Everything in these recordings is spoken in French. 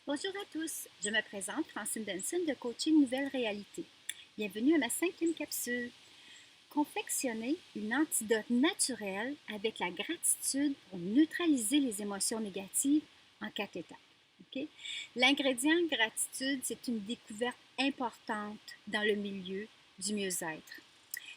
Bonjour à tous, je me présente Francine Benson de Coaching Nouvelle Réalité. Bienvenue à ma 5e capsule. Confectionner une antidote naturelle avec la gratitude pour neutraliser les émotions négatives en 4 étapes. Okay? L'ingrédient gratitude, c'est une découverte importante dans le milieu du mieux-être.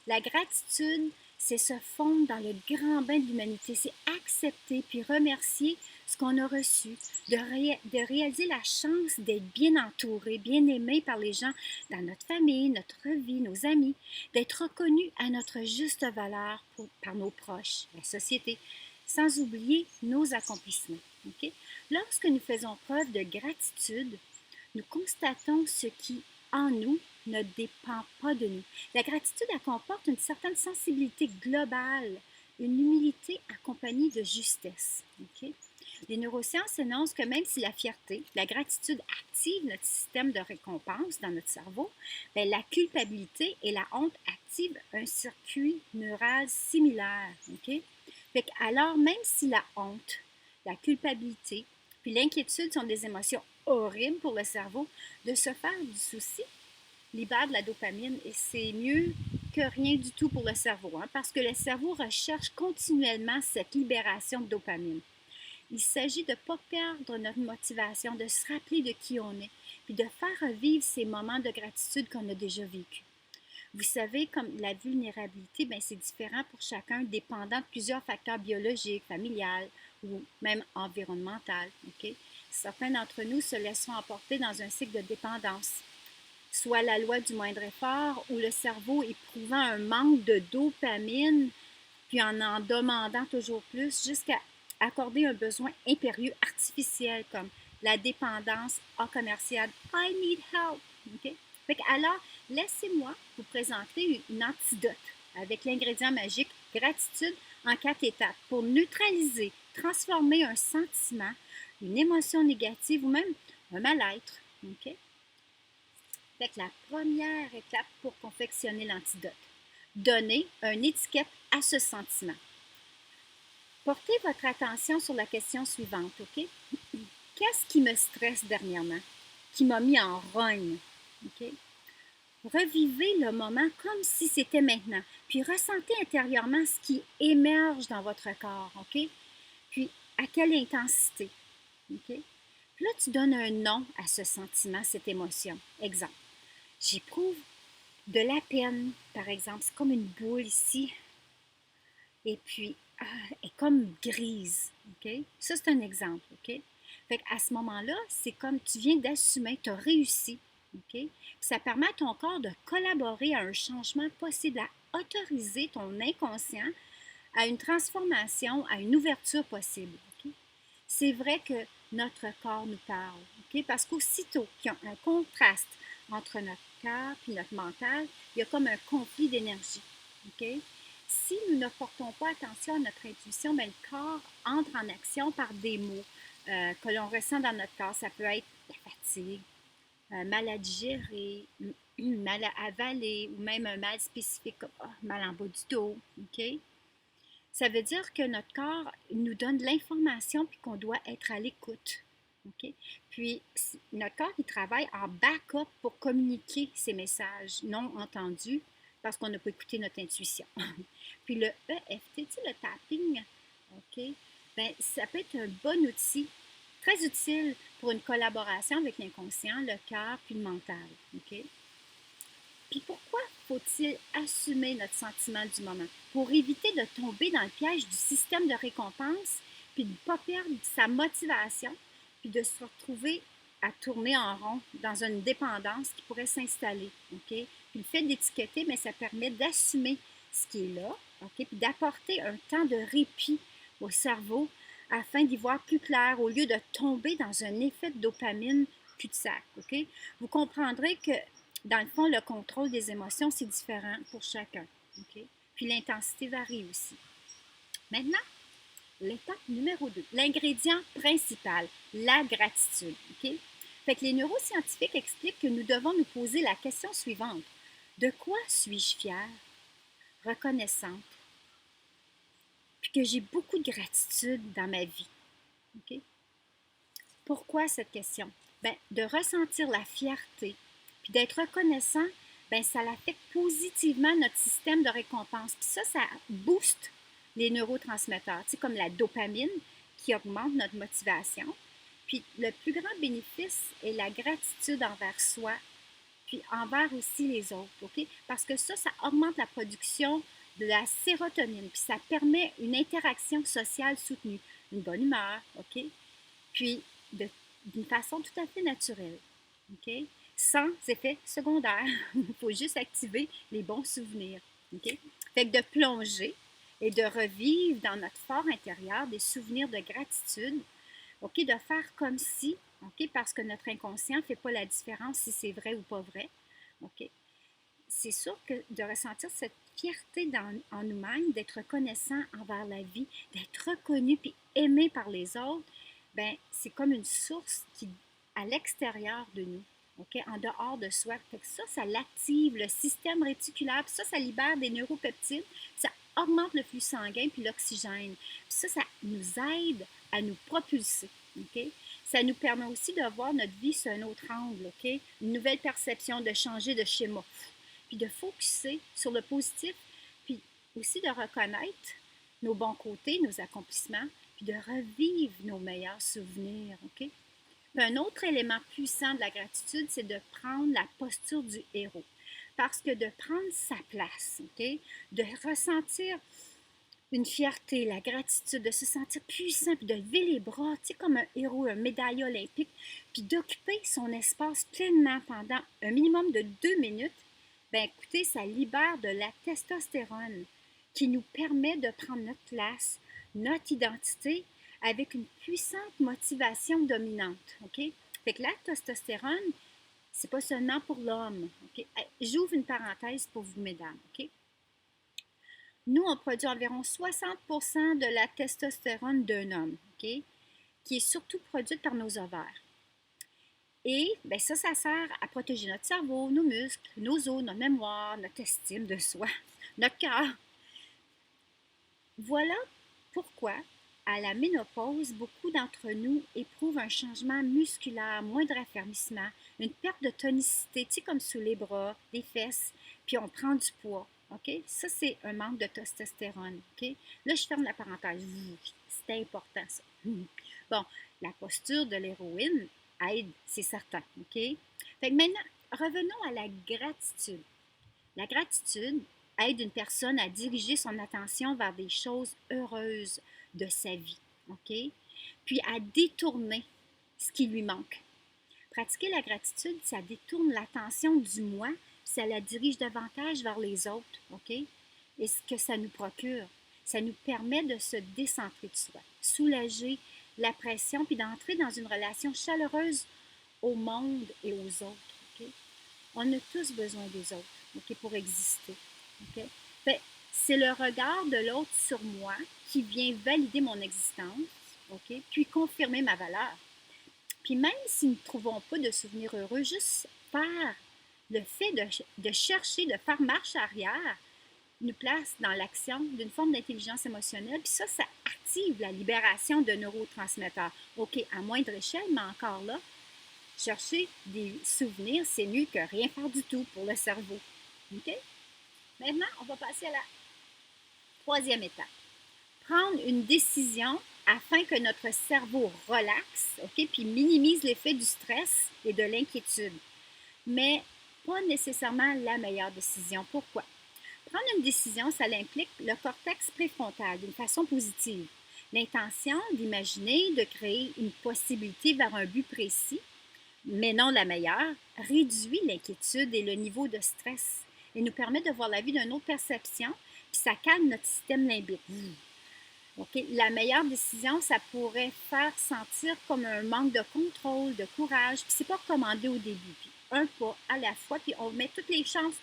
La gratitude, c'est se fondre dans le grand bain de l'humanité, c'est accepter puis remercier ce qu'on a reçu, de réaliser la chance d'être bien entouré, bien aimé par les gens dans notre famille, notre vie, nos amis, d'être reconnu à notre juste valeur par nos proches, la société, sans oublier nos accomplissements. Okay? Lorsque nous faisons preuve de gratitude, nous constatons ce qui, en nous, ne dépend pas de nous. La gratitude, elle comporte une certaine sensibilité globale, une humilité accompagnée de justesse. Okay? Les neurosciences énoncent que même si la fierté, la gratitude active notre système de récompense dans notre cerveau, bien, la culpabilité et la honte activent un circuit neural similaire. Okay? Alors, même si la honte, la culpabilité, puis l'inquiétude sont des émotions horribles pour le cerveau, de se faire du souci libère de la dopamine et c'est mieux que rien du tout pour le cerveau, parce que le cerveau recherche continuellement cette libération de dopamine. Il s'agit de ne pas perdre notre motivation, de se rappeler de qui on est, puis de faire revivre ces moments de gratitude qu'on a déjà vécus. Vous savez, comme la vulnérabilité, bien, c'est différent pour chacun, dépendant de plusieurs facteurs biologiques, familiales ou même environnementaux. Okay? Certains d'entre nous se laisseront emporter dans un cycle de dépendance, soit la loi du moindre effort, où le cerveau éprouvant un manque de dopamine, puis en demandant toujours plus, jusqu'à accorder un besoin impérieux artificiel comme la dépendance en commercial. I need help. Okay? Alors, laissez-moi vous présenter une antidote avec l'ingrédient magique gratitude en 4 étapes pour neutraliser, transformer un sentiment, une émotion négative ou même un mal-être. Okay? La première étape pour confectionner l'antidote, donner une étiquette à ce sentiment. Portez votre attention sur la question suivante, OK? Qu'est-ce qui me stresse dernièrement? Qui m'a mis en rogne? OK? Revivez le moment comme si c'était maintenant. Puis ressentez intérieurement ce qui émerge dans votre corps, OK? Puis à quelle intensité? OK? Puis là, tu donnes un nom à ce sentiment, cette émotion. Exemple, j'éprouve de la peine, par exemple. C'est comme une boule ici. Et puis, elle est comme grise. OK? Ça, c'est un exemple. OK? Fait à ce moment-là, c'est comme tu viens d'assumer, tu as réussi. OK? Ça permet à ton corps de collaborer à un changement possible, à autoriser ton inconscient à une transformation, à une ouverture possible. OK? C'est vrai que notre corps nous parle. OK? Parce qu'aussitôt qu'il y a un contraste entre notre cœur et notre mental, il y a comme un conflit d'énergie. OK? Si nous ne portons pas attention à notre intuition, bien, le corps entre en action par des mots que l'on ressent dans notre corps. Ça peut être la fatigue, mal à digérer, mal à avaler ou même un mal spécifique comme mal en bas du dos. OK? Ça veut dire que notre corps nous donne de l'information puis qu'on doit être à l'écoute. OK? Puis, notre corps, il travaille en backup pour communiquer ces messages non entendus parce qu'on n'a pas écouté notre intuition. Puis, le EFT, tu sais, le tapping, OK? Bien, ça peut être un bon outil, très utile pour une collaboration avec l'inconscient, le cœur puis le mental. OK? Puis pourquoi faut-il assumer notre sentiment du moment? Pour éviter de tomber dans le piège du système de récompense, puis de ne pas perdre sa motivation, puis de se retrouver à tourner en rond dans une dépendance qui pourrait s'installer. OK? Puis le fait d'étiqueter, mais ça permet d'assumer ce qui est là, OK? Puis d'apporter un temps de répit au cerveau afin d'y voir plus clair au lieu de tomber dans un effet de dopamine cul-de-sac. OK? Vous comprendrez que dans le fond, le contrôle des émotions, c'est différent pour chacun. Okay? Puis l'intensité varie aussi. Maintenant, l'étape numéro 2, l'ingrédient principal, la gratitude. Okay? Fait que les neuroscientifiques expliquent que nous devons nous poser la question suivante. De quoi suis-je fière, reconnaissante, puis que j'ai beaucoup de gratitude dans ma vie? Okay? Pourquoi cette question? ben, de ressentir la fierté, puis d'être reconnaissant, ben, ça affecte positivement notre système de récompense. Puis ça booste les neurotransmetteurs, tu sais, comme la dopamine qui augmente notre motivation. Puis le plus grand bénéfice est la gratitude envers soi, puis envers aussi les autres, OK? Parce que ça augmente la production de la sérotonine, puis ça permet une interaction sociale soutenue, une bonne humeur, OK? Puis d'une façon tout à fait naturelle, OK? Sans effet secondaire. Il faut juste activer les bons souvenirs, OK? Fait que de plonger et de revivre dans notre fort intérieur des souvenirs de gratitude, OK? De faire comme si, OK? Parce que notre inconscient ne fait pas la différence si c'est vrai ou pas vrai, OK? C'est sûr que de ressentir cette fierté en nous-mêmes, d'être reconnaissant envers la vie, d'être reconnu puis aimé par les autres, ben c'est comme une source qui à l'extérieur de nous, ok, en dehors de soi. Fait que ça l'active le système réticulaire, puis ça libère des neuropeptides, ça augmente le flux sanguin puis l'oxygène. Puis ça nous aide à nous propulser, ok. Ça nous permet aussi de voir notre vie sous un autre angle, ok, une nouvelle perception, de changer de schéma puis de focuser sur le positif, puis aussi de reconnaître nos bons côtés, nos accomplissements, puis de revivre nos meilleurs souvenirs, OK? Puis un autre élément puissant de la gratitude, c'est de prendre la posture du héros. Parce que de prendre sa place, OK? De ressentir une fierté, la gratitude, de se sentir puissant, puis de lever les bras, tu sais, comme un héros, un médaillé olympique, puis d'occuper son espace pleinement pendant un minimum de 2 minutes, ben écoutez, ça libère de la testostérone qui nous permet de prendre notre place, notre identité avec une puissante motivation dominante. OK? Fait que la testostérone, c'est pas seulement pour l'homme. OK? J'ouvre une parenthèse pour vous, mesdames. OK? Nous, on produit environ 60% de la testostérone d'un homme, OK? Qui est surtout produite par nos ovaires. Et bien, ça sert à protéger notre cerveau, nos muscles, nos os, notre mémoire, notre estime de soi, notre cœur. Voilà pourquoi, à la ménopause, beaucoup d'entre nous éprouvent un changement musculaire, moins de raffermissement, une perte de tonicité, tu sais, comme sous les bras, les fesses, puis on prend du poids. OK? Ça, c'est un manque de testostérone. OK? Là, je ferme la parenthèse. C'est important, ça. Bon, la posture de l'héroïne aide, c'est certain. OK? Fait que maintenant, revenons à la gratitude. La gratitude aide une personne à diriger son attention vers des choses heureuses de sa vie, OK? Puis à détourner ce qui lui manque. Pratiquer la gratitude, ça détourne l'attention du moi, ça la dirige davantage vers les autres, OK? Et ce que ça nous procure, ça nous permet de se décentrer de soi, soulager la pression, puis d'entrer dans une relation chaleureuse au monde et aux autres, OK? On a tous besoin des autres, OK, pour exister. OK? Fait, c'est le regard de l'autre sur moi qui vient valider mon existence, OK, puis confirmer ma valeur. Puis même si nous ne trouvons pas de souvenirs heureux, juste par le fait de chercher, de faire marche arrière, nous place dans l'action d'une forme d'intelligence émotionnelle. Puis ça active la libération de neurotransmetteurs. OK, à moindre échelle, mais encore là, chercher des souvenirs, c'est mieux que rien faire du tout pour le cerveau. OK? Maintenant, on va passer à la troisième étape. Prendre une décision afin que notre cerveau relaxe, OK, puis minimise l'effet du stress et de l'inquiétude. Mais pas nécessairement la meilleure décision. Pourquoi? Prendre une décision, ça implique le cortex préfrontal d'une façon positive. L'intention d'imaginer, de créer une possibilité vers un but précis, mais non la meilleure, réduit l'inquiétude et le niveau de stress et nous permet de voir la vie d'une autre perception, puis ça calme notre système limbique. Okay? La meilleure décision, ça pourrait faire sentir comme un manque de contrôle, de courage, puis c'est pas recommandé au début. Puis un pas à la fois, puis on met toutes les chances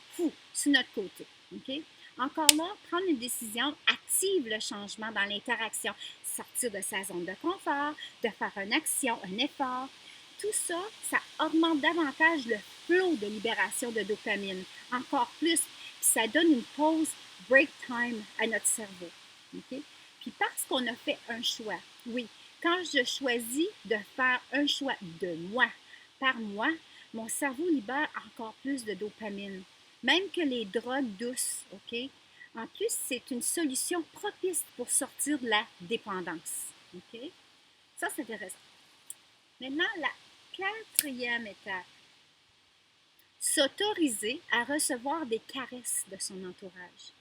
sur notre côté. Okay? Encore là, prendre une décision active le changement dans l'interaction, sortir de sa zone de confort, de faire une action, un effort. Tout ça, ça augmente davantage le flot de libération de dopamine, encore plus, puis ça donne une pause break time à notre cerveau. Okay? Puis parce qu'on a fait un choix, oui, quand je choisis de faire un choix de moi par mois, mon cerveau libère encore plus de dopamine, même que les drogues douces, OK? En plus, c'est une solution propice pour sortir de la dépendance, OK? Ça, c'est intéressant. Maintenant, la quatrième étape, s'autoriser à recevoir des caresses de son entourage.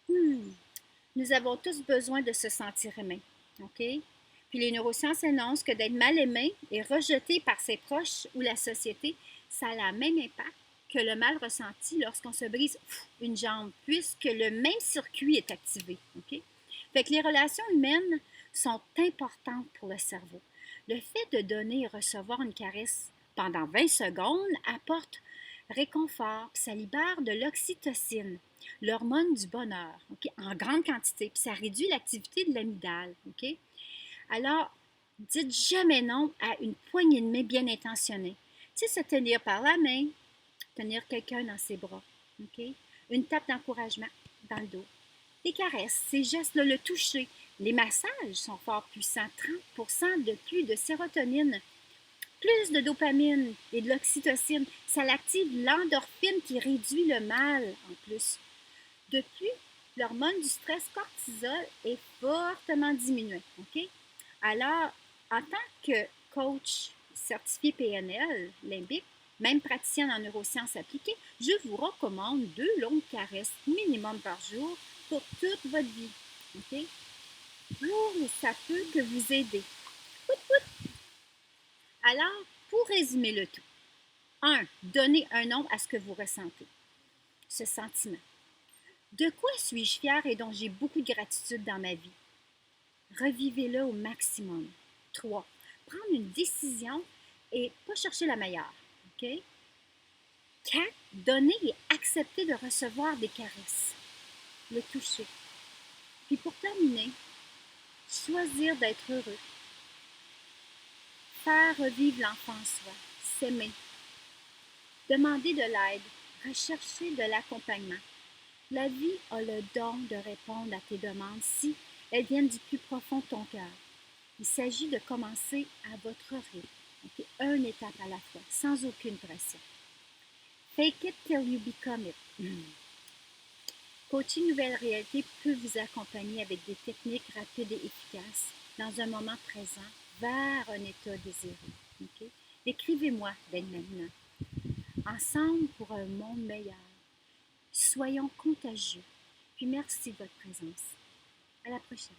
Nous avons tous besoin de se sentir aimés, OK? Puis les neurosciences annoncent que d'être mal aimé et rejeté par ses proches ou la société, ça a le même impact que le mal ressenti lorsqu'on se brise une jambe, puisque le même circuit est activé, OK? Fait que les relations humaines sont importantes pour le cerveau. Le fait de donner et recevoir une caresse pendant 20 secondes apporte réconfort, puis ça libère de l'oxytocine, l'hormone du bonheur, OK, en grande quantité, puis ça réduit l'activité de l'amygdale, OK? Alors, dites jamais non à une poignée de main bien intentionnée. Tu sais, se tenir par la main, tenir quelqu'un dans ses bras, OK? Une tape d'encouragement dans le dos. Des caresses, ces gestes-là, le toucher. Les massages sont fort puissants, 30% de plus de sérotonine, plus de dopamine et de l'oxytocine. Ça active l'endorphine qui réduit le mal en plus. De plus, l'hormone du stress cortisol est fortement diminuée. OK? Alors, en tant que coach certifié PNL, limbique, même praticienne en neurosciences appliquées, je vous recommande 2 longues caresses minimum par jour pour toute votre vie. OK? Ça peut que vous aider. Alors, pour résumer le tout, 1. Donnez un nom à ce que vous ressentez, ce sentiment. De quoi suis-je fière et dont j'ai beaucoup de gratitude dans ma vie? Revivez-le au maximum. 3. Prendre une décision et pas chercher la meilleure. OK? 4. Donner et accepter de recevoir des caresses. Le toucher. Puis pour terminer, choisir d'être heureux. Faire revivre l'enfant en soi. S'aimer. Demander de l'aide. Rechercher de l'accompagnement. La vie a le don de répondre à tes demandes si elles viennent du plus profond de ton cœur. Il s'agit de commencer à votre rythme, okay? Une étape à la fois, sans aucune pression. Fake it till you become it. Coaching Nouvelle Réalité peut vous accompagner avec des techniques rapides et efficaces dans un moment présent vers un état désiré. Okay? Écrivez-moi dès maintenant. Ensemble pour un monde meilleur. Soyons contagieux. Puis merci de votre présence. À la prochaine.